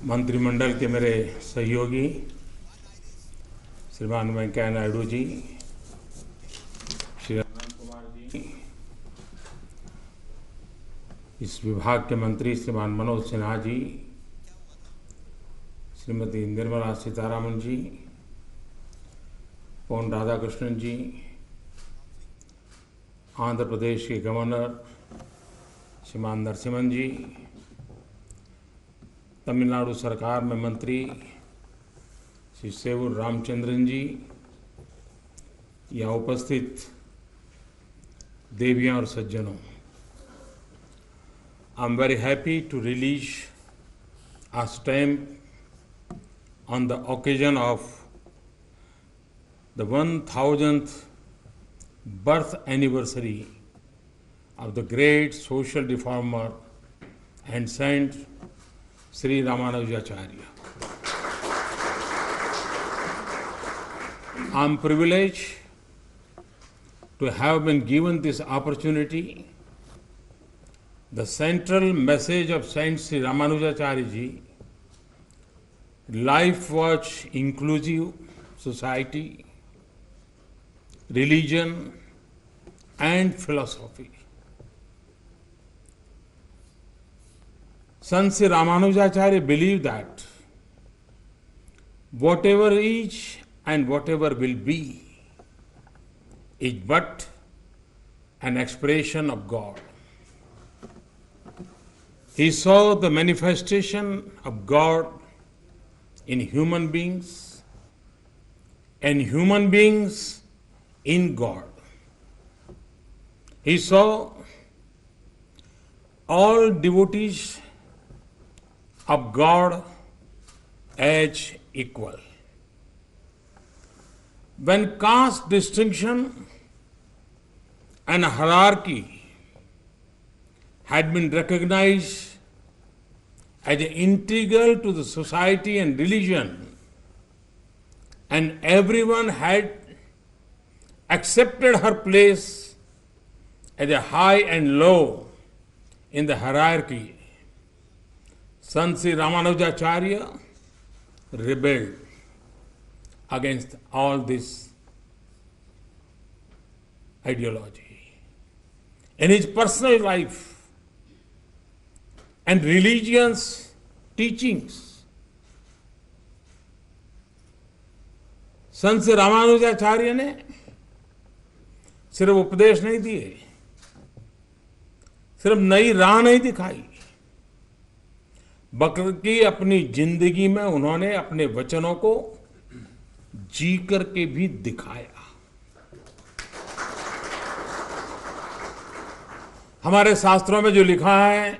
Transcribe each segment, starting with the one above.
मंत्रिमंडल के मेरे सहयोगी श्रीमान वेंकैया नायडू जी, श्री अनंत कुमार जी, इस विभाग के मंत्री श्रीमान मनोज सिन्हा जी, श्रीमती निर्मला सीतारमण जी, पोन राधाकृष्णन जी, आंध्र प्रदेश के गवर्नर श्रीमान नरसिम्हन जी, तमिलनाडु सरकार में मंत्री श्री सेवूर रामचंद्रन जी, यहाँ उपस्थित देवियां और सज्जनों, I am very happy to release a stamp on the occasion of the 1000th birth anniversary of the great social reformer and saint Sri Ramanujacharya. I am privileged to have been given this opportunity. The central message of Saint Sri Ramanujacharya ji, life was inclusive society, religion and philosophy. Sant Sri Ramanujacharya believed that whatever is and whatever will be is but an expression of God. He saw the manifestation of God in human beings and human beings in God. He saw all devotees of God as equal. When caste distinction and hierarchy had been recognized as integral to the society and religion, and everyone had accepted her place as a high and low in the hierarchy, Sant Sri Ramanujacharya rebelled against all this ideology. In his personal life and religion's teachings, Sant Sri Ramanujacharya ने सिर्फ उपदेश नहीं दिए, सिर्फ नई राह नहीं दिखाई, बल्कि अपनी जिंदगी में उन्होंने अपने वचनों को जी करके भी दिखाया। हमारे शास्त्रों में जो लिखा है,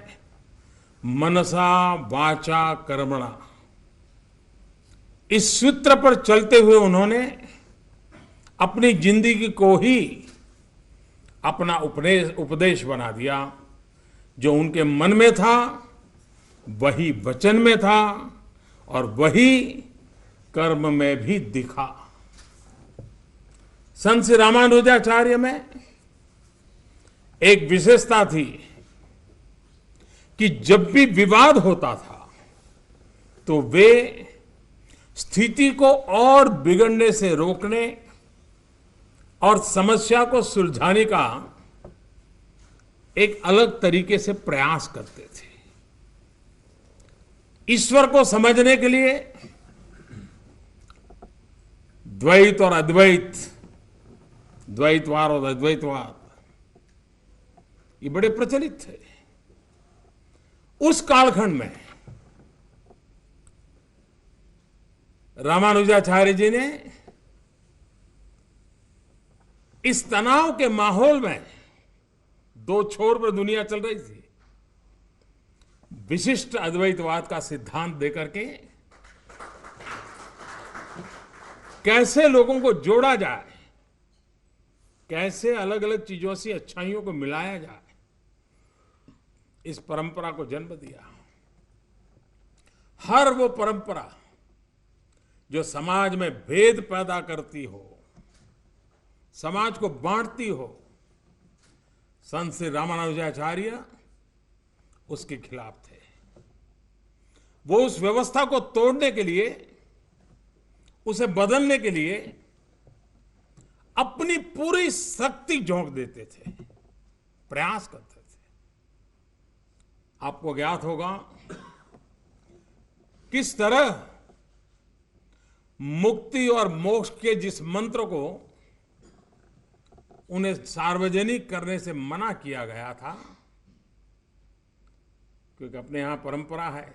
मनसा वाचा कर्मणा, इस सूत्र पर चलते हुए उन्होंने अपनी जिंदगी को ही अपना उपदेश बना दिया। जो उनके मन में था वही वचन में था और वही कर्म में भी दिखा। संत श्री रामानुजाचार्य में एक विशेषता थी कि जब भी विवाद होता था तो वे स्थिति को और बिगड़ने से रोकने और समस्या को सुलझाने का एक अलग तरीके से प्रयास करते थे। ईश्वर को समझने के लिए द्वैत और अद्वैत, द्वैतवाद और अद्वैतवाद, ये बड़े प्रचलित थे। उस कालखंड में रामानुजाचार्य जी ने इस तनाव के माहौल में, दो छोर पर दुनिया चल रही थी, विशिष्ट अद्वैतवाद का सिद्धांत देकर के कैसे लोगों को जोड़ा जाए, कैसे अलग अलग चीजों से अच्छाइयों को मिलाया जाए, इस परंपरा को जन्म दिया। हर वो परंपरा जो समाज में भेद पैदा करती हो, समाज को बांटती हो, संत श्री रामानुजाचार्य उसके खिलाफ थे। वो उस व्यवस्था को तोड़ने के लिए, उसे बदलने के लिए अपनी पूरी शक्ति झोंक देते थे, प्रयास करते थे। आपको ज्ञात होगा किस तरह मुक्ति और मोक्ष के जिस मंत्र को उन्हें सार्वजनिक करने से मना किया गया था, क्योंकि अपने यहां परंपरा है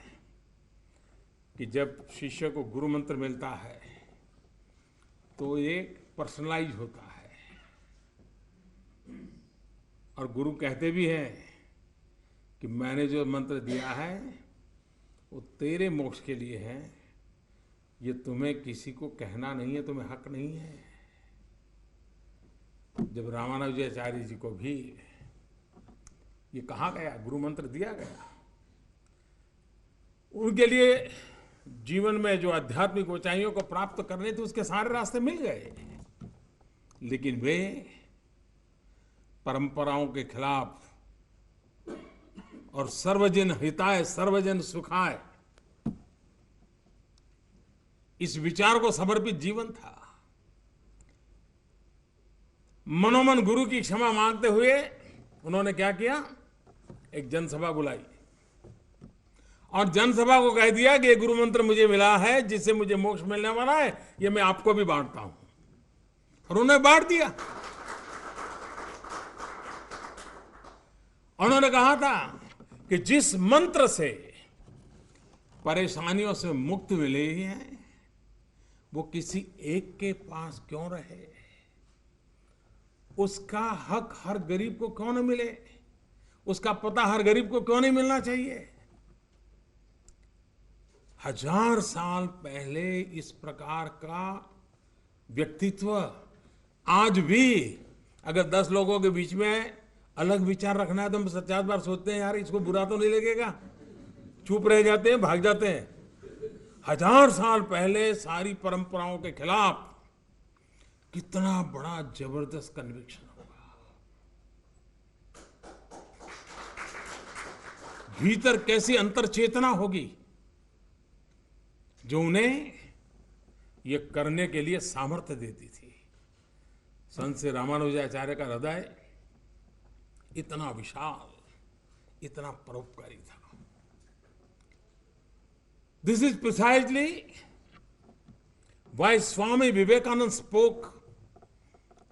कि जब शिष्य को गुरु मंत्र मिलता है तो एक पर्सनलाइज होता है, और गुरु कहते भी हैं कि मैंने जो मंत्र दिया है वो तेरे मोक्ष के लिए है, ये तुम्हें किसी को कहना नहीं है, तुम्हें हक नहीं है। जब रामानुजाचार्य जी को भी ये कहा गया, गुरु मंत्र दिया गया, उनके लिए जीवन में जो आध्यात्मिक ऊंचाइयों को प्राप्त करने थे उसके सारे रास्ते मिल गए, लेकिन वे परंपराओं के खिलाफ और सर्वजन हिताय सर्वजन सुखाय इस विचार को समर्पित जीवन था। मनोमन गुरु की क्षमा मांगते हुए उन्होंने क्या किया, एक जनसभा बुलाई और जनसभा को कह दिया कि ये गुरु मंत्र मुझे मिला है जिससे मुझे मोक्ष मिलने वाला है, ये मैं आपको भी बांटता हूं, और उन्होंने बांट दिया। उन्होंने कहा था कि जिस मंत्र से परेशानियों से मुक्ति मिली है वो किसी एक के पास क्यों रहे, उसका हक हर गरीब को क्यों न मिले, उसका पता हर गरीब को क्यों नहीं मिलना चाहिए। 1000 साल पहले इस प्रकार का व्यक्तित्व आज भी अगर 10 लोगों के बीच में अलग विचार रखना है तो हम 50 बार सोचते हैं यार इसको बुरा तो नहीं लगेगा, चुप रह जाते हैं, भाग जाते हैं। 1000 साल पहले सारी परंपराओं के खिलाफ कितना बड़ा जबरदस्त कन्विक्शन होगा, भीतर कैसी अंतर चेतना होगी जो उन्हें ये करने के लिए सामर्थ्य देती थी। संत श्री रामानुजाचार्य का हृदय इतना विशाल, इतना परोपकारी था। This is precisely why Swami Vivekananda spoke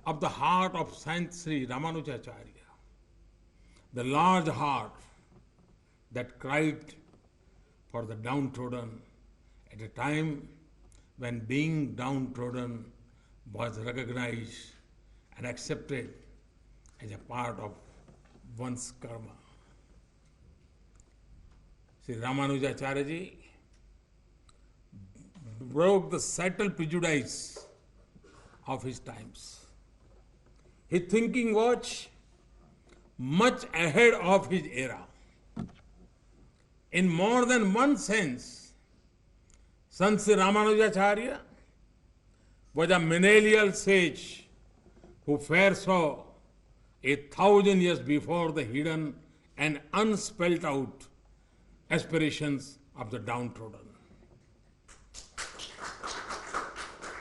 of the heart of Saint Sri Ramanujacharya, the large heart that cried for the downtrodden at a time when being downtrodden was recognized and accepted as a part of one's karma. Sri Ramanujacharya ji broke the subtle prejudice of his times. His thinking was much ahead of his era. In more than one sense, Sant Sri Ramanujacharya was a millennial sage who foresaw 1,000 years before the hidden and unspelled out aspirations of the downtrodden.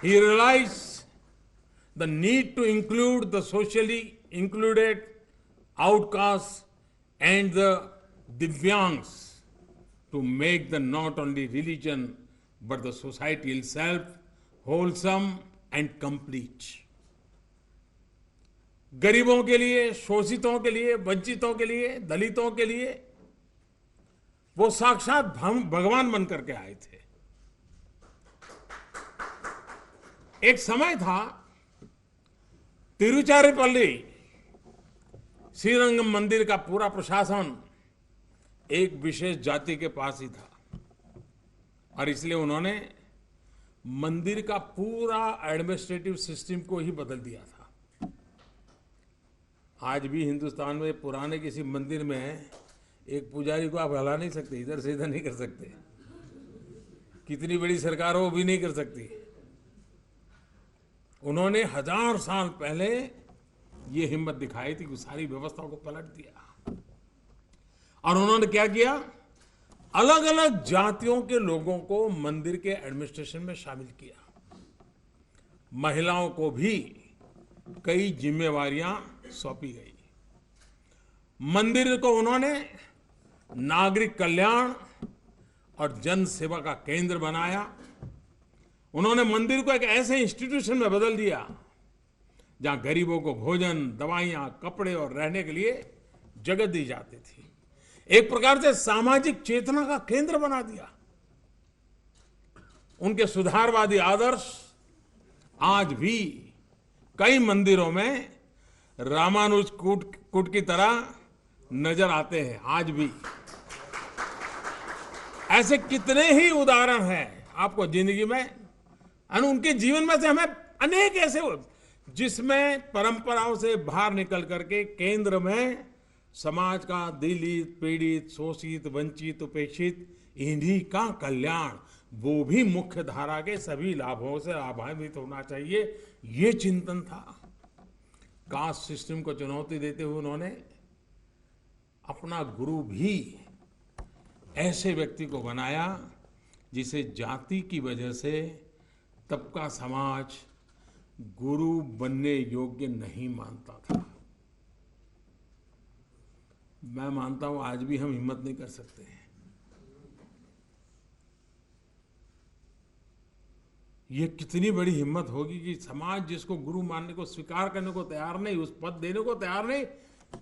He realized the need to include the socially included, outcasts, and the divyangs to make the not only religion but the society itself wholesome and complete. गरीबों के लिए, शोषितों के लिए, वंचितों के लिए, दलितों के लिए वो साक्षात भगवान बन करके आए थे। एक समय था तिरुचिरापल्ली श्रीरंगम मंदिर का पूरा प्रशासन एक विशेष जाति के पास ही था और इसलिए उन्होंने मंदिर का पूरा एडमिनिस्ट्रेटिव सिस्टम को ही बदल दिया था। आज भी हिंदुस्तान में पुराने किसी मंदिर में एक पुजारी को आप हिला नहीं सकते, इधर से इधर नहीं कर सकते, कितनी बड़ी सरकार हो वो भी नहीं कर सकती। उन्होंने 1000 साल पहले ये हिम्मत दिखाई थी कि सारी व्यवस्था को पलट दिया और उन्होंने क्या किया, अलग अलग जातियों के लोगों को मंदिर के एडमिनिस्ट्रेशन में शामिल किया। महिलाओं को भी कई जिम्मेवारियां सौंपी गई। मंदिर को उन्होंने नागरिक कल्याण और जन सेवा का केंद्र बनाया। उन्होंने मंदिर को एक ऐसे इंस्टीट्यूशन में बदल दिया जहां गरीबों को भोजन, दवाइयां, कपड़े और रहने के लिए जगह दी जाती थी। एक प्रकार से सामाजिक चेतना का केंद्र बना दिया। उनके सुधारवादी आदर्श आज भी कई मंदिरों में रामानुज कूट की तरह नजर आते हैं। आज भी ऐसे कितने ही उदाहरण हैं आपको जिंदगी में, उनके जीवन में से हमें अनेक ऐसे जिसमें परंपराओं से बाहर निकल करके केंद्र में समाज का दलित, पीड़ित, शोषित, वंचित, उपेक्षित, इन्हीं का कल्याण, वो भी मुख्य धारा के सभी लाभों से लाभान्वित होना चाहिए, ये चिंतन था। कास्ट सिस्टम को चुनौती देते हुए उन्होंने अपना गुरु भी ऐसे व्यक्ति को बनाया जिसे जाति की वजह से तबका समाज गुरु बनने योग्य नहीं मानता था। मैं मानता हूं आज भी हम हिम्मत नहीं कर सकते हैं। ये कितनी बड़ी हिम्मत होगी कि समाज जिसको गुरु मानने को स्वीकार करने को तैयार नहीं, उस पद देने को तैयार नहीं,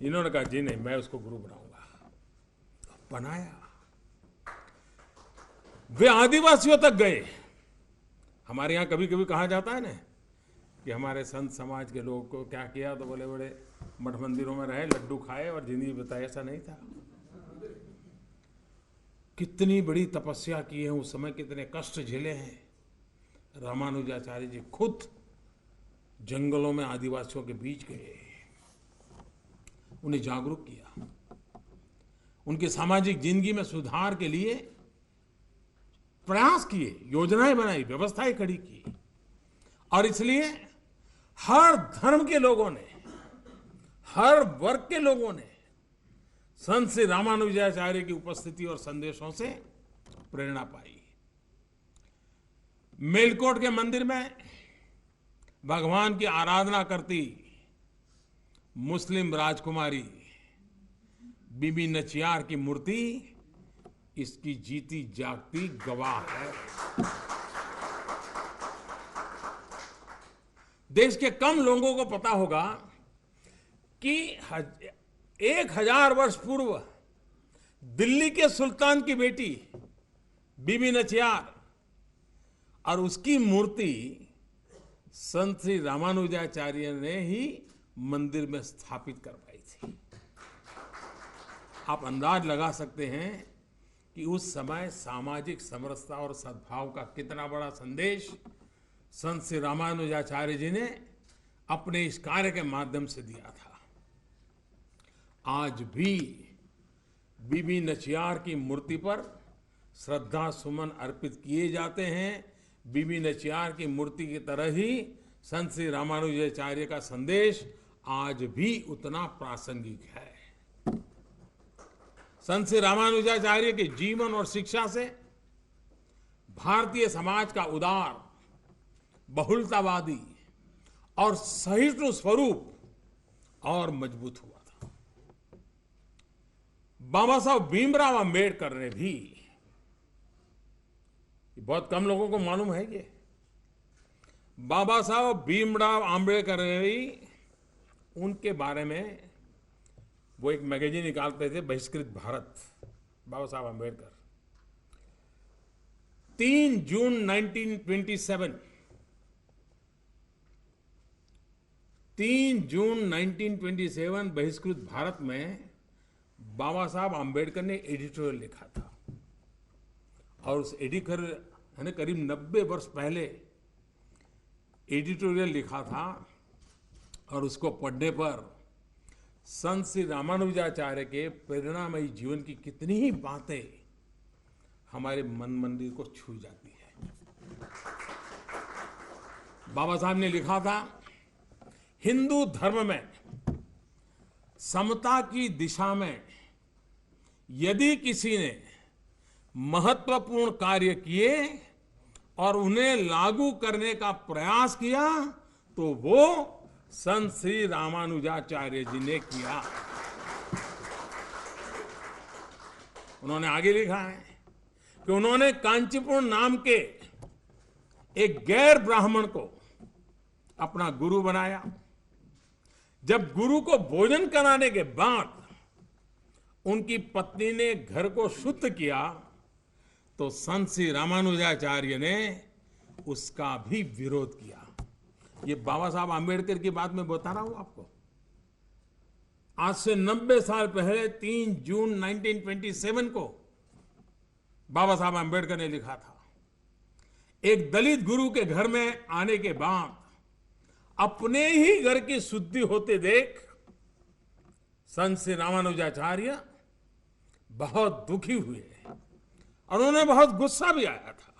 इन्होंने कहा जी नहीं, मैं उसको गुरु बनाऊंगा। बनाया। वे आदिवासियों तक गए। हमारे यहां कभी कभी कहा जाता है ना कि हमारे संत समाज के लोगों को क्या किया, तो बोले बड़े मठ मंदिरों में रहे, लड्डू खाए और जिंदगी बिताए। ऐसा नहीं था। कितनी बड़ी तपस्या की है उस समय, कितने कष्ट झेले हैं। रामानुजाचार्य जी खुद जंगलों में आदिवासियों के बीच गए, उन्हें जागरूक किया, उनकी सामाजिक जिंदगी में सुधार के लिए प्रयास किए, योजनाएं बनाई, व्यवस्थाएं खड़ी की। और इसलिए हर धर्म के लोगों ने, हर वर्ग के लोगों ने संत श्री रामानुजाचार्य की उपस्थिति और संदेशों से प्रेरणा पाई। मेलकोट के मंदिर में भगवान की आराधना करती मुस्लिम राजकुमारी बीबी नचियार की मूर्ति इसकी जीती जागती गवाह है। देश के कम लोगों को पता होगा कि 1000 वर्ष पूर्व दिल्ली के सुल्तान की बेटी बीबी नचियार और उसकी मूर्ति संत श्री रामानुजाचार्य ने ही मंदिर में स्थापित करवाई थी। आप अंदाज लगा सकते हैं कि उस समय सामाजिक समरसता और सद्भाव का कितना बड़ा संदेश संत श्री रामानुजाचार्य जी ने अपने इस कार्य के माध्यम से दिया था। आज भी बीबी नचियार की मूर्ति पर श्रद्धा सुमन अर्पित किए जाते हैं। बीबी नचियार की मूर्ति की तरह ही संत श्री रामानुजाचार्य का संदेश आज भी उतना प्रासंगिक है। संत श्री रामानुजाचार्य के जीवन और शिक्षा से भारतीय समाज का उदार, बहुलतावादी और सहिष्णु स्वरूप और मजबूत हुआ था। बाबा साहब भीमराव अंबेडकर ने भी, बहुत कम लोगों को मालूम है ये, बाबा साहब भीमराव अंबेडकर ने भी उनके बारे में वो एक मैगजीन निकालते थे, बहिष्कृत भारत, बाबा साहब अंबेडकर। 3 जून 1927 3 जून 1927 बहिष्कृत भारत में बाबा साहब अंबेडकर ने एडिटोरियल लिखा था। और उस एडिटोरियल ने करीब 90 वर्ष पहले एडिटोरियल लिखा था। और उसको पढ़ने पर संत श्री रामानुजाचार्य के प्रेरणामयी जीवन की कितनी ही बातें हमारे मन मंदिर को छू जाती है। बाबा साहब ने लिखा था, हिंदू धर्म में समता की दिशा में यदि किसी ने महत्वपूर्ण कार्य किए और उन्हें लागू करने का प्रयास किया तो वो संत श्री रामानुजाचार्य जी ने किया। उन्होंने आगे लिखा है कि उन्होंने कांचीपुरम नाम के एक गैर ब्राह्मण को अपना गुरु बनाया। जब गुरु को भोजन कराने के बाद उनकी पत्नी ने घर को शुद्ध किया तो संत श्री रामानुजाचार्य ने उसका भी विरोध किया। ये बाबा साहब आंबेडकर की बात मैं बता रहा हूं आपको। आज से 90 साल पहले 3 जून 1927 को बाबा साहब आंबेडकर ने लिखा था, एक दलित गुरु के घर में आने के बाद अपने ही घर की शुद्धि होते देख संत श्री रामानुजाचार्य बहुत दुखी हुए और उन्हें बहुत गुस्सा भी आया था।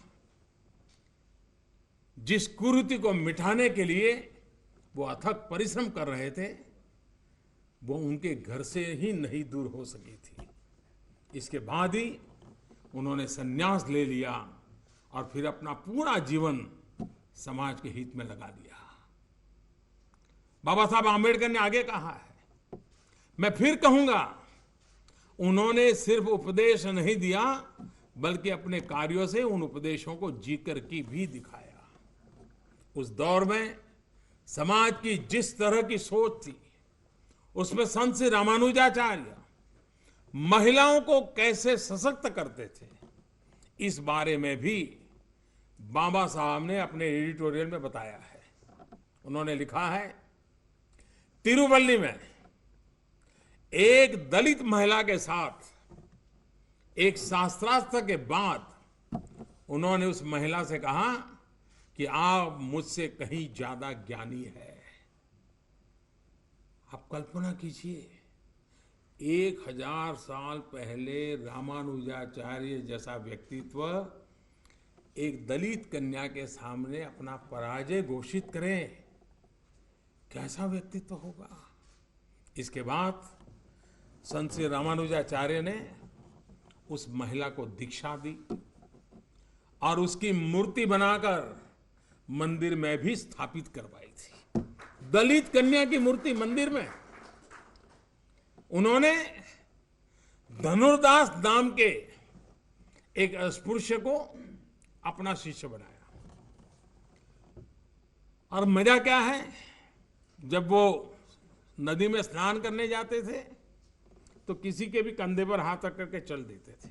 जिस कुरीति को मिटाने के लिए वो अथक परिश्रम कर रहे थे वो उनके घर से ही नहीं दूर हो सकी थी। इसके बाद ही उन्होंने संन्यास ले लिया और फिर अपना पूरा जीवन समाज के हित में लगा दिया। बाबा साहब आंबेडकर ने आगे कहा है, मैं फिर कहूंगा, उन्होंने सिर्फ उपदेश नहीं दिया बल्कि अपने कार्यों से उन उपदेशों को जीकर के भी दिखाया। उस दौर में समाज की जिस तरह की सोच थी उसमें संत श्री रामानुजाचार्य महिलाओं को कैसे सशक्त करते थे, इस बारे में भी बाबा साहब ने अपने एडिटोरियल में बताया है। उन्होंने लिखा है, तिरुवल्ली में एक दलित महिला के साथ एक शास्त्रार्थ के बाद उन्होंने उस महिला से कहा कि आप मुझसे कहीं ज्यादा ज्ञानी है। आप कल्पना कीजिए, 1000 साल पहले रामानुजाचार्य जैसा व्यक्तित्व एक दलित कन्या के सामने अपना पराजय घोषित करें, कैसा व्यक्तित्व होगा। इसके बाद संत श्री रामानुजाचार्य ने उस महिला को दीक्षा दी और उसकी मूर्ति बनाकर मंदिर में भी स्थापित करवाई थी। दलित कन्या की मूर्ति मंदिर में। उन्होंने धनुर्दास नाम के एक अस्पृश्य को अपना शिष्य बनाया। और मजा क्या है, जब वो नदी में स्नान करने जाते थे तो किसी के भी कंधे पर हाथ रख करके चल देते थे,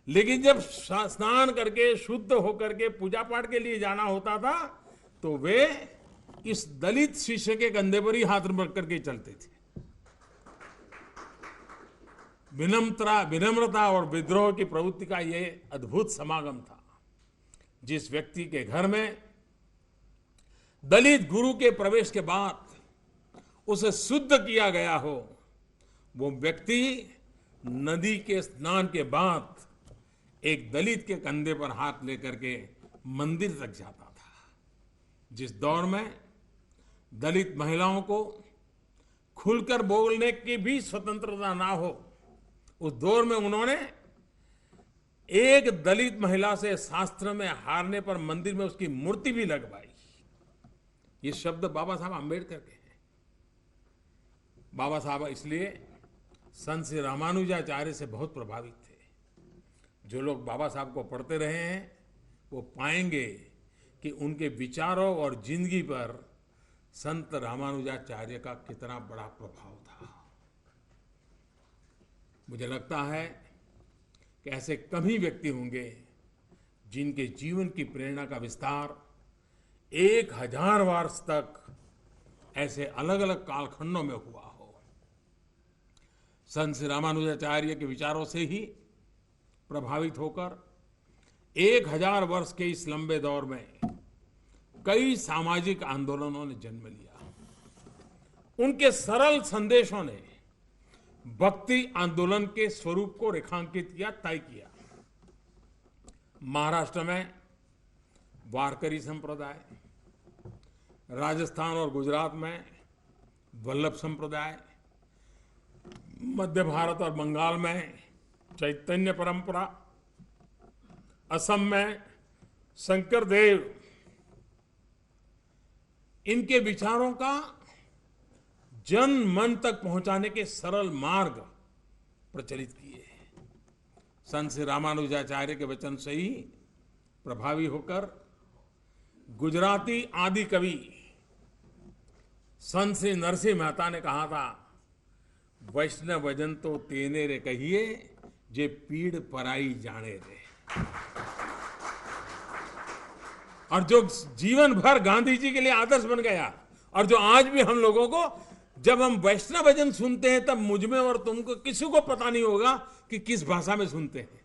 लेकिन जब स्नान करके शुद्ध होकर के पूजा पाठ के लिए जाना होता था तो वे इस दलित शिष्य के कंधे पर ही हाथ रख करके चलते थे। विनम्रता और विद्रोह की प्रवृत्ति का यह अद्भुत समागम था। जिस व्यक्ति के घर में दलित गुरु के प्रवेश के बाद उसे शुद्ध किया गया हो, वो व्यक्ति नदी के स्नान के बाद एक दलित के कंधे पर हाथ लेकर के मंदिर तक जाता था। जिस दौर में दलित महिलाओं को खुलकर बोलने की भी स्वतंत्रता ना हो, उस दौर में उन्होंने एक दलित महिला से शास्त्र में हारने पर मंदिर में उसकी मूर्ति भी लगवाई। ये शब्द बाबा साहब आंबेडकर के हैं। बाबा साहब इसलिए संत श्री रामानुजाचार्य से बहुत प्रभावित थे। जो लोग बाबा साहब को पढ़ते रहे हैं वो पाएंगे कि उनके विचारों और जिंदगी पर संत रामानुजाचार्य का कितना बड़ा प्रभाव था। मुझे लगता है कि ऐसे कम ही व्यक्ति होंगे जिनके जीवन की प्रेरणा का विस्तार 1000 वर्ष तक ऐसे अलग अलग कालखंडों में हुआ हो। संत श्री रामानुजाचार्य के विचारों से ही प्रभावित होकर 1000 वर्ष के इस लंबे दौर में कई सामाजिक आंदोलनों ने जन्म लिया। उनके सरल संदेशों ने भक्ति आंदोलन के स्वरूप को रेखांकित किया, तय किया। महाराष्ट्र में वारकरी संप्रदाय, राजस्थान और गुजरात में वल्लभ संप्रदाय, मध्य भारत और बंगाल में चैतन्य परंपरा, असम में शंकर देव इनके विचारों का जन मन तक पहुंचाने के सरल मार्ग प्रचलित किए। संत श्री रामानुजाचार्य के वचन से ही प्रभावी होकर गुजराती आदि कवि संत श्री नरसिंह मेहता ने कहा था, वैष्णव भजन तो तेने रे कहिए, जे पीड़ पराई जाने रे। और जो जीवन भर गांधी जी के लिए आदर्श बन गया, और जो आज भी हम लोगों को, जब हम वैष्णव भजन सुनते हैं तब मुझ में और तुमको किसी को पता नहीं होगा कि किस भाषा में सुनते हैं।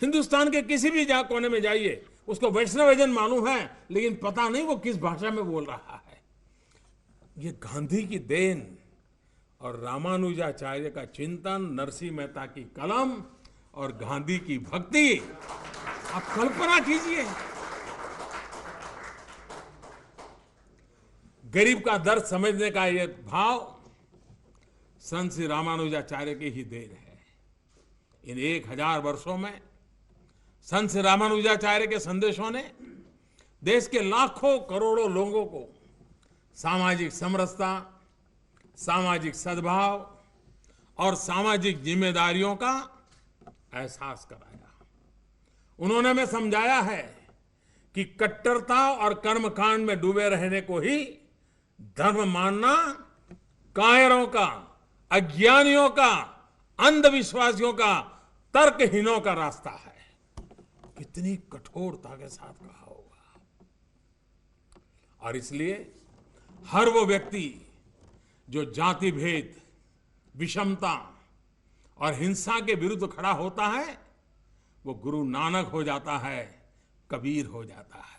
हिंदुस्तान के किसी भी कोने में जाइए, उसको वैष्णव भजन मालूम है, लेकिन पता नहीं वो किस भाषा में बोल रहा है। ये गांधी की देन और रामानुजाचार्य का चिंतन, नरसिंह मेहता की कलम और गांधी की भक्ति, आप कल्पना कीजिए। गरीब का दर्द समझने का ये भाव संत श्री रामानुजाचार्य की ही देन है। इन 1000 वर्षों में संत श्री रामानुजाचार्य के संदेशों ने देश के लाखों करोड़ों लोगों को सामाजिक समरसता, सामाजिक सद्भाव और सामाजिक जिम्मेदारियों का एहसास कराया। उन्होंने हमें समझाया है कि कट्टरता और कर्मकांड में डूबे रहने को ही धर्म मानना कायरों का, अज्ञानियों का, अंधविश्वासियों का, तर्कहीनों का रास्ता है। कितनी कठोरता के साथ कहा होगा। और इसलिए हर वो व्यक्ति जो जाति भेद, विषमता और हिंसा के विरुद्ध खड़ा होता है, वो गुरु नानक हो जाता है, कबीर हो जाता है।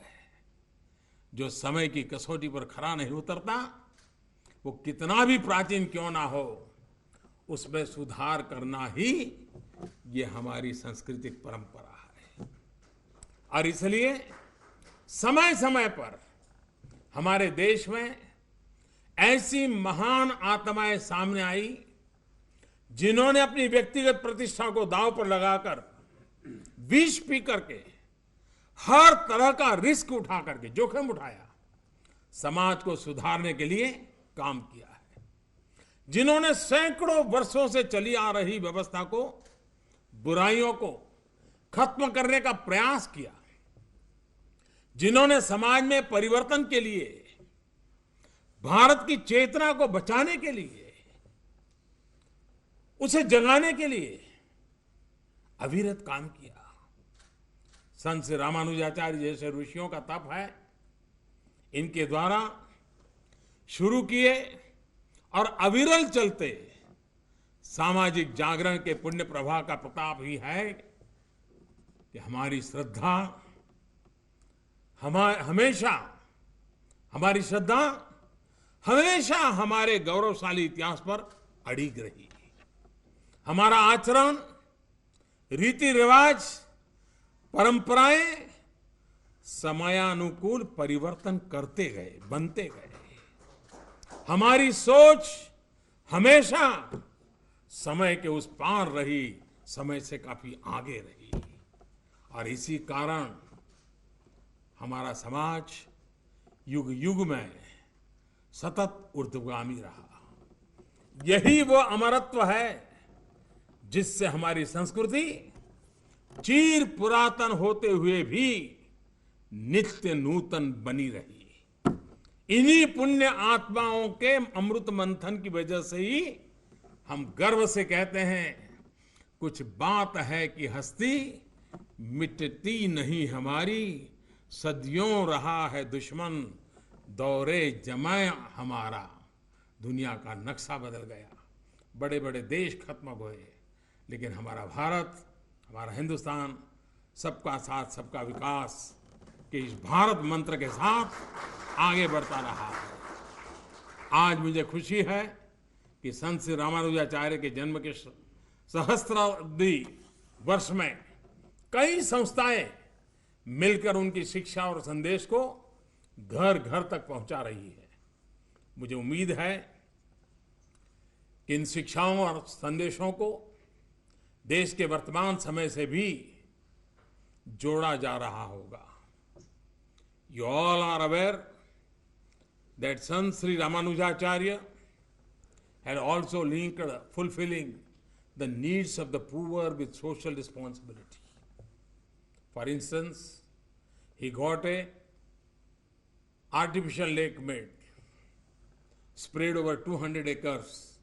जो समय की कसौटी पर खरा नहीं उतरता, वो कितना भी प्राचीन क्यों ना हो, उसमें सुधार करना ही ये हमारी सांस्कृतिक परंपरा है। और इसलिए समय समय पर हमारे देश में ऐसी महान आत्माएं सामने आई, जिन्होंने अपनी व्यक्तिगत प्रतिष्ठा को दांव पर लगाकर, विष पी करके, हर तरह का रिस्क उठा करके, जोखिम उठाया, समाज को सुधारने के लिए काम किया है। जिन्होंने सैकड़ों वर्षों से चली आ रही व्यवस्था को, बुराइयों को खत्म करने का प्रयास किया, जिन्होंने समाज में परिवर्तन के लिए, भारत की चेतना को बचाने के लिए, उसे जगाने के लिए अविरत काम किया। संत श्री रामानुजाचार्य जैसे ऋषियों का तप है, इनके द्वारा शुरू किए और अविरल चलते सामाजिक जागरण के पुण्य प्रवाह का प्रताप ही है कि हमारी श्रद्धा हमेशा हमारे गौरवशाली इतिहास पर अड़िग रही। हमारा आचरण, रीति रिवाज, परंपराएं समयानुकूल परिवर्तन करते गए, बनते गए। हमारी सोच हमेशा समय के उस पार रही, समय से काफी आगे रही। और इसी कारण हमारा समाज युग युग में सतत ऊर्ध्वगामी रहा। यही वो अमरत्व है जिससे हमारी संस्कृति चिर पुरातन होते हुए भी नित्य नूतन बनी रही। इन्हीं पुण्य आत्माओं के अमृत मंथन की वजह से ही हम गर्व से कहते हैं, कुछ बात है कि हस्ती मिटती नहीं हमारी, सदियों रहा है दुश्मन दौरे जमाए हमारा। दुनिया का नक्शा बदल गया, बड़े बड़े देश खत्म हुए, लेकिन हमारा भारत, हमारा हिंदुस्तान सबका साथ सबका विकास के इस भारत मंत्र के साथ आगे बढ़ता रहा है। आज मुझे खुशी है कि संत श्री रामानुजाचार्य के जन्म के सहस्राब्दी वर्ष में कई संस्थाएं मिलकर उनकी शिक्षा और संदेश को घर घर तक पहुंचा रही है। मुझे उम्मीद है कि इन शिक्षाओं और संदेशों को देश के वर्तमान समय से भी जोड़ा जा रहा होगा। You all are aware that Sant Sri Ramanujacharya had also linked fulfilling the needs of the poor with social responsibility. For instance, he got a artificial lake made, spread over 200 acres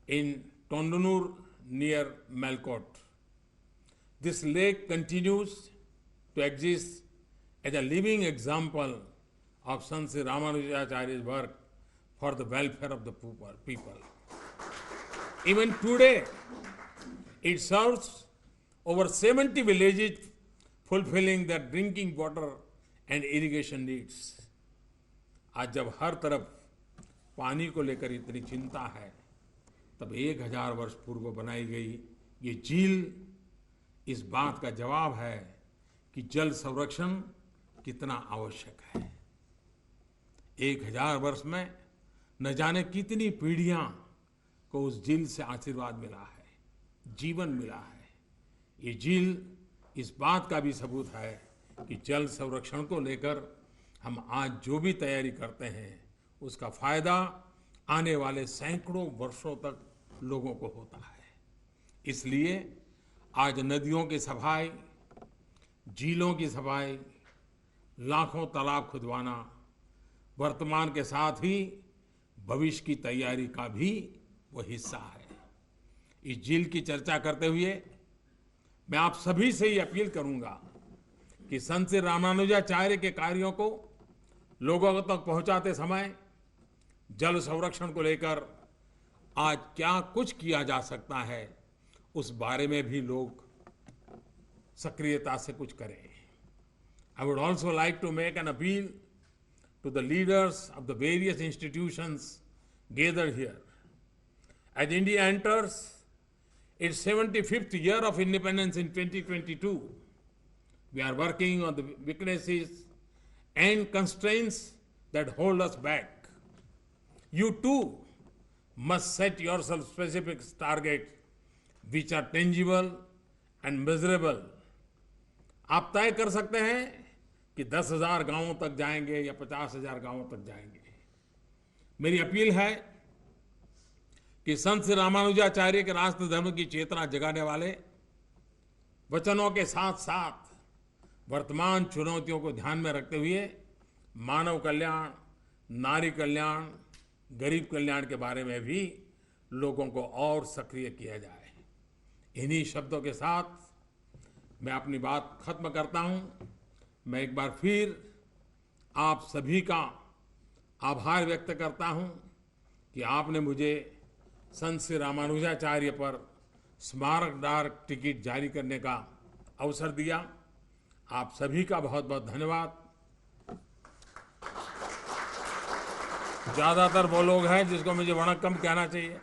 in Tondunur near Malkot. This lake continues to exist as a living example of Sant Sri Ramanujacharya's work for the welfare of the people. Even today, it serves over 70 villages, fulfilling their drinking water and irrigation needs. आज जब हर तरफ पानी को लेकर इतनी चिंता है, तब 1000 वर्ष पूर्व बनाई गई ये झील इस बात का जवाब है कि जल संरक्षण कितना आवश्यक है। 1000 वर्ष में न जाने कितनी पीढ़ियां को उस झील से आशीर्वाद मिला है, जीवन मिला है। ये झील इस बात का भी सबूत है कि जल संरक्षण को लेकर हम आज जो भी तैयारी करते हैं उसका फायदा आने वाले सैकड़ों वर्षों तक लोगों को होता है। इसलिए आज नदियों की सफाई, झीलों की सफाई, लाखों तालाब खुदवाना वर्तमान के साथ ही भविष्य की तैयारी का भी वो हिस्सा है। इस झील की चर्चा करते हुए मैं आप सभी से ये अपील करूंगा कि संत श्री रामानुजाचार्य के कार्यों को लोगों तक पहुंचाते समय जल संरक्षण को लेकर आज क्या कुछ किया जा सकता है उस बारे में भी लोग सक्रियता से कुछ करें। I would also like to make an appeal to the leaders of the various institutions gathered here. As India enters its 75th year of independence in 2022, we are working on the weaknesses and constraints that hold us back. You too must set yourself specific targets which are tangible and measurable. आप तय कर सकते हैं कि 10,000 गांवों तक जाएंगे या 50,000 गांवों तक जाएंगे। मेरी अपील है कि संत श्री रामानुजाचार्य के राष्ट्र धर्म की चेतना जगाने वाले वचनों के साथ साथ वर्तमान चुनौतियों को ध्यान में रखते हुए मानव कल्याण, नारी कल्याण, गरीब कल्याण के बारे में भी लोगों को और सक्रिय किया जाए। इन्हीं शब्दों के साथ मैं अपनी बात खत्म करता हूं। मैं एक बार फिर आप सभी का आभार व्यक्त करता हूं कि आपने मुझे संत श्री रामानुजाचार्य पर स्मारक डाक टिकट जारी करने का अवसर दिया। आप सभी का बहुत बहुत धन्यवाद। ज्यादातर वो लोग हैं जिसको मुझे वणक्कम कहना चाहिए।